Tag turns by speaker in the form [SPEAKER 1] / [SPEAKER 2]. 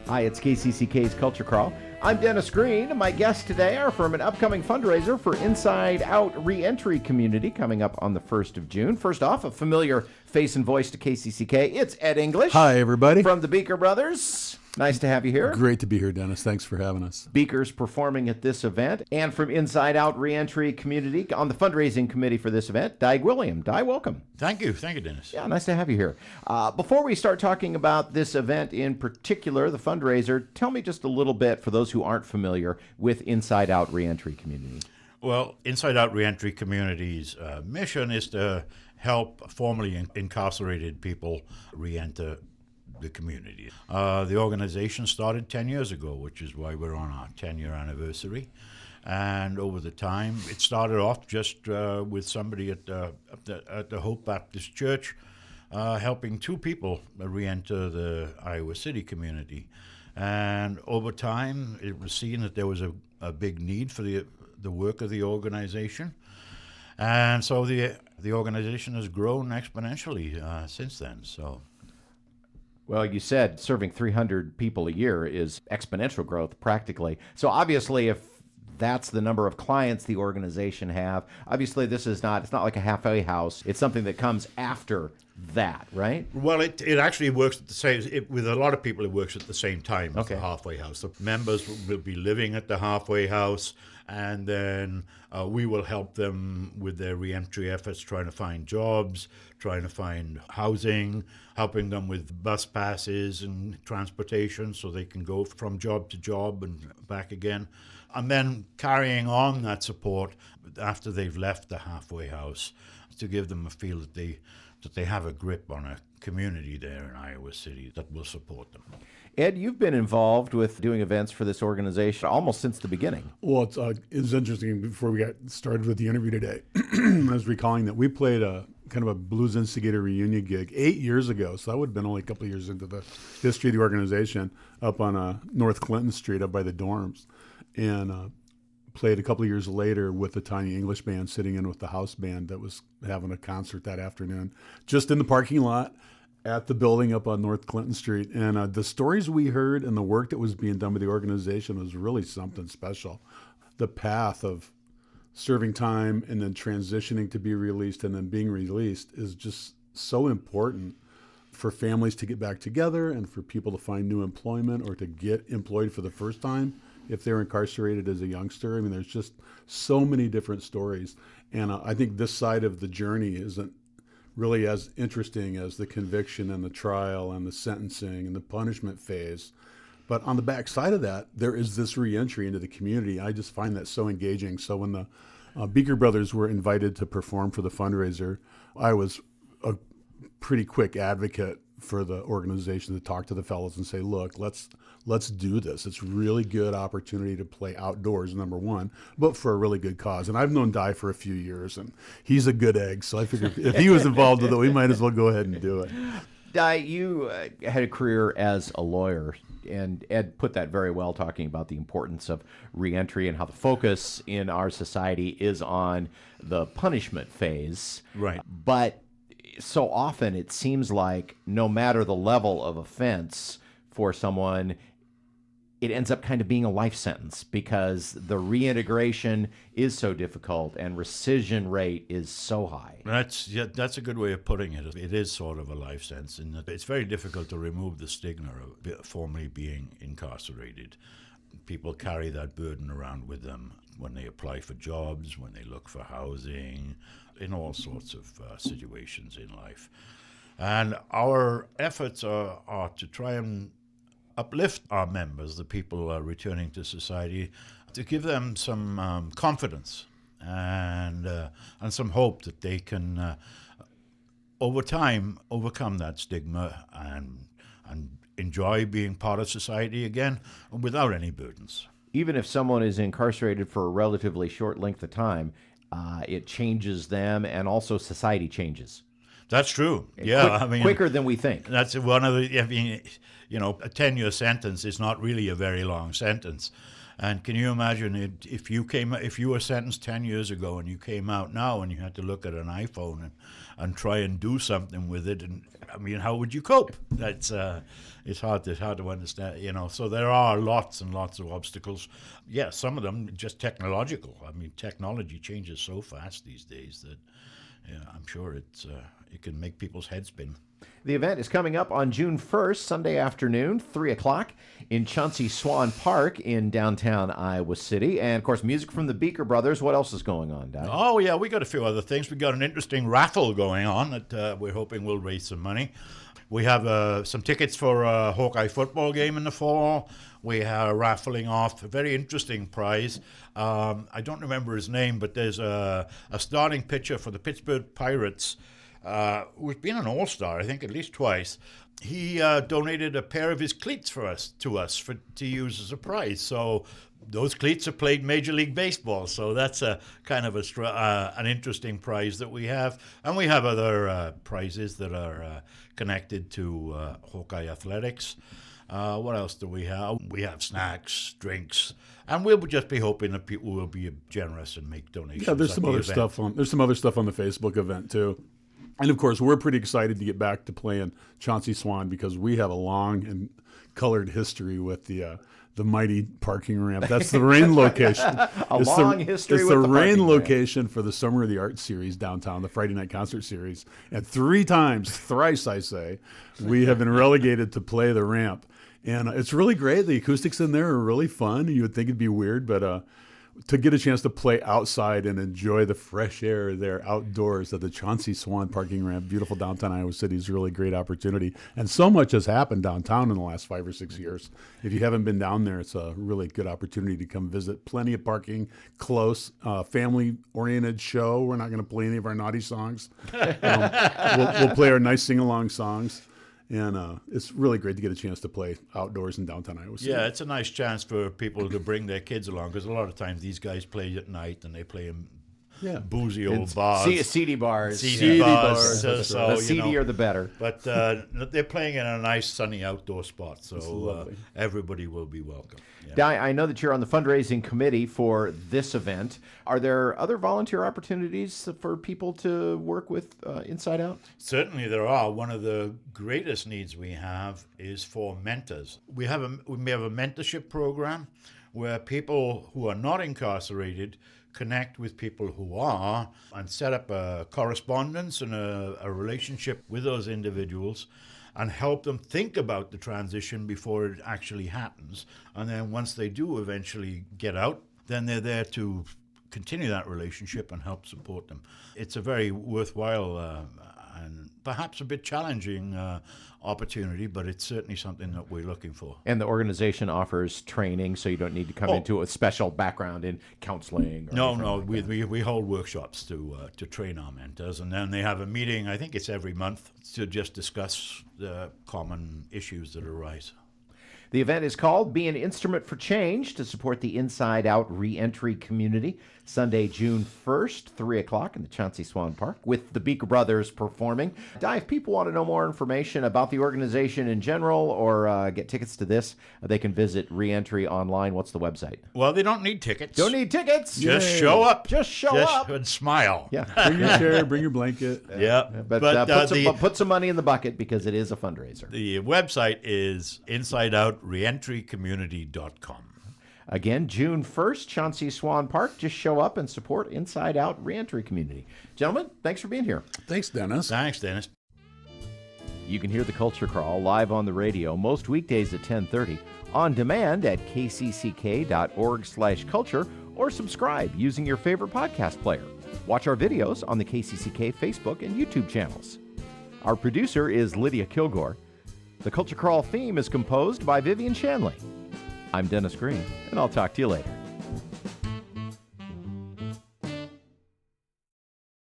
[SPEAKER 1] Hi, it's KCCK's Culture Crawl. I'm Dennis Green, and my guests today are from an upcoming fundraiser for Inside Out Reentry Community coming up on the 1st of June. First off, a familiar face and voice to KCCK. It's Ed English.
[SPEAKER 2] Hi, everybody.
[SPEAKER 1] From the Beaker Brothers. Nice to have you here.
[SPEAKER 2] Great to be here, Dennis. Thanks for having us.
[SPEAKER 1] Beaker's performing at this event. And from Inside Out Reentry Community, on the fundraising committee for this event, Dai Gwilliam. Dai, welcome.
[SPEAKER 3] Thank you, Dennis.
[SPEAKER 1] Yeah, nice to have you here. Before we start talking about this event in particular, the fundraiser, tell me just a little bit, for those who aren't familiar, with Inside Out Reentry Community.
[SPEAKER 3] Well, Inside Out Reentry Community's mission is to help formerly incarcerated people reenter the community. The organization started 10 years ago, which is why we're on our 10-year anniversary. And over the time, it started off just with somebody at the Hope Baptist Church helping two people re-enter the Iowa City community. And over time, it was seen that there was a big need for the work of the organization. And so the organization has grown exponentially since then. So.
[SPEAKER 1] Well, you said serving 300 people a year is exponential growth, practically. So obviously, if that's the number of clients the organization have, obviously it's not like a halfway house. It's something that comes after that, right?
[SPEAKER 3] Well, it actually works at the same, with a lot of people, it works at the same time as the halfway house. The members will be living at the halfway house, and then we will help them with their reentry efforts, trying to find jobs, trying to find housing, helping them with bus passes and transportation so they can go from job to job and back again. And then carrying on that support after they've left the halfway house to give them a feel that they have a grip on a community there in Iowa City that will support them.
[SPEAKER 1] Ed, you've been involved with doing events for this organization almost since the beginning.
[SPEAKER 2] Well, it's interesting. Before we got started with the interview today, I was recalling that we played a kind of a Blues Instigator reunion gig 8 years ago. So that would have been only a couple of years into the history of the organization, up on North Clinton Street, up by the dorms. And played a couple of years later with the Tiny English Band, sitting in with the house band that was having a concert that afternoon, just in the parking lot at the building up on North Clinton Street. And the stories we heard and the work that was being done by the organization was really something special. The path of serving time and then transitioning to be released and then being released is just so important for families to get back together and for people to find new employment or to get employed for the first time if they're incarcerated as a youngster. I mean, there's just so many different stories. And I think this side of the journey isn't really as interesting as the conviction and the trial and the sentencing and the punishment phase. But on the back side of that, there is this reentry into the community. I just find that so engaging. So when the Beaker Brothers were invited to perform for the fundraiser, I was a pretty quick advocate for the organization to talk to the fellows and say, look, let's do this. It's a really good opportunity to play outdoors, number one, but for a really good cause. And I've known Dai for a few years, and he's a good egg. So I figured if he was involved with it, we might as well go ahead and do it.
[SPEAKER 1] Dai, you had a career as a lawyer, and Ed put that very well, talking about the importance of reentry and how the focus in our society is on the punishment phase.
[SPEAKER 3] Right.
[SPEAKER 1] But so often it seems like no matter the level of offense for someone, it ends up kind of being a life sentence because the reintegration is so difficult and rescission rate is so high.
[SPEAKER 3] That's a good way of putting it. It is sort of a life sentence, and it's very difficult to remove the stigma of formerly being incarcerated. People carry that burden around with them when they apply for jobs, when they look for housing, in all sorts of situations in life. And our efforts are to try and uplift our members, the people returning to society, to give them some confidence and some hope that they can, over time, overcome that stigma and enjoy being part of society again without any burdens.
[SPEAKER 1] Even if someone is incarcerated for a relatively short length of time, it changes them, and also society changes.
[SPEAKER 3] That's true. Yeah,
[SPEAKER 1] quicker than we think.
[SPEAKER 3] That's one of the. I mean, a 10-year sentence is not really a very long sentence, And can you imagine if you were sentenced 10 years ago and you came out now and you had to look at an iPhone and try and do something with it? And I mean, how would you cope? It's hard to understand, So there are lots and lots of obstacles. Yeah, some of them just technological. I mean, technology changes so fast these days that I'm sure it can make people's heads spin.
[SPEAKER 1] The event is coming up on June 1st, Sunday afternoon, 3 o'clock, in Chauncey Swan Park in downtown Iowa City. And, of course, music from the Beaker Brothers. What else is going on, Dai?
[SPEAKER 3] Oh, yeah, we got a few other things. We got an interesting raffle going on that we're hoping will raise some money. We have some tickets for a Hawkeye football game in the fall. We are raffling off a very interesting prize. I don't remember his name, but there's a starting pitcher for the Pittsburgh Pirates who's been an all-star, I think, at least twice. He donated a pair of his cleats to us to use as a prize. So those cleats have played Major League Baseball. So that's a kind of an interesting prize that we have. And we have other prizes that are connected to Hawkeye Athletics. What else do we have? We have snacks, drinks, and we'll just be hoping that people will be generous and make donations.
[SPEAKER 2] Yeah, there's some other stuff on the Facebook event too. And of course, we're pretty excited to get back to playing Chauncey Swan because we have a long and colored history with the mighty parking ramp. That's the rain location.
[SPEAKER 1] It's the
[SPEAKER 2] rain location for the Summer of the Arts series downtown, the Friday night concert series. And thrice I say, we have been relegated to play the ramp. And it's really great. The acoustics in there are really fun. You would think it'd be weird, but to get a chance to play outside and enjoy the fresh air there outdoors at the Chauncey Swan parking ramp, beautiful downtown Iowa City, is a really great opportunity. And so much has happened downtown in the last 5 or 6 years. If you haven't been down there, it's a really good opportunity to come visit. Plenty of parking, close, family-oriented show. We're not going to play any of our naughty songs. We'll play our nice sing-along songs. And it's really great to get a chance to play outdoors in downtown Iowa City.
[SPEAKER 3] Yeah, it's a nice chance for people to bring their kids along because a lot of times these guys play at night and they play in boozy old bars.
[SPEAKER 1] CD bars.
[SPEAKER 3] CD bars. So,
[SPEAKER 1] the seedier the better.
[SPEAKER 3] But they're playing in a nice sunny outdoor spot, so everybody will be welcome. Yeah.
[SPEAKER 1] Dai, I know that you're on the fundraising committee for this event. Are there other volunteer opportunities for people to work with Inside Out?
[SPEAKER 3] Certainly there are. One of the greatest needs we have is for mentors. We have a mentorship program where people who are not incarcerated connect with people who are and set up a correspondence and a relationship with those individuals and help them think about the transition before it actually happens. And then once they do eventually get out, then they're there to continue that relationship and help support them. It's a very worthwhile and perhaps a bit challenging opportunity, but it's certainly something that we're looking for.
[SPEAKER 1] And the organization offers training, so you don't need to come into a special background in counseling.
[SPEAKER 3] No. We hold workshops to train our mentors, and then they have a meeting, I think it's every month, to just discuss the common issues that arise.
[SPEAKER 1] The event is called Be an Instrument for Change to support the Inside Out Reentry community. Sunday, June 1st, 3 o'clock in the Chauncey Swan Park with the Beaker Brothers performing. Dai, if people want to know more information about the organization in general or get tickets to this, they can visit Reentry online. What's the website?
[SPEAKER 3] Well, they don't need tickets.
[SPEAKER 1] Don't need tickets.
[SPEAKER 3] Just show up.
[SPEAKER 1] Just show up.
[SPEAKER 3] And smile.
[SPEAKER 1] Yeah.
[SPEAKER 2] Bring your chair, bring your blanket.
[SPEAKER 3] Yeah.
[SPEAKER 1] But put some money in the bucket because it is a fundraiser.
[SPEAKER 3] The website is insideoutreentrycommunity.com.
[SPEAKER 1] Again, June 1st, Chauncey Swan Park. Just show up and support Inside Out Reentry Community. Gentlemen, thanks for being here.
[SPEAKER 2] Thanks, Dennis.
[SPEAKER 3] Thanks, Dennis.
[SPEAKER 1] You can hear the Culture Crawl live on the radio most weekdays at 10:30, on demand at kcck.org/culture, or subscribe using your favorite podcast player. Watch our videos on the KCCK Facebook and YouTube channels. Our producer is Lydia Kilgore. The Culture Crawl theme is composed by Vivian Shanley. I'm Dennis Green, and I'll talk to you later.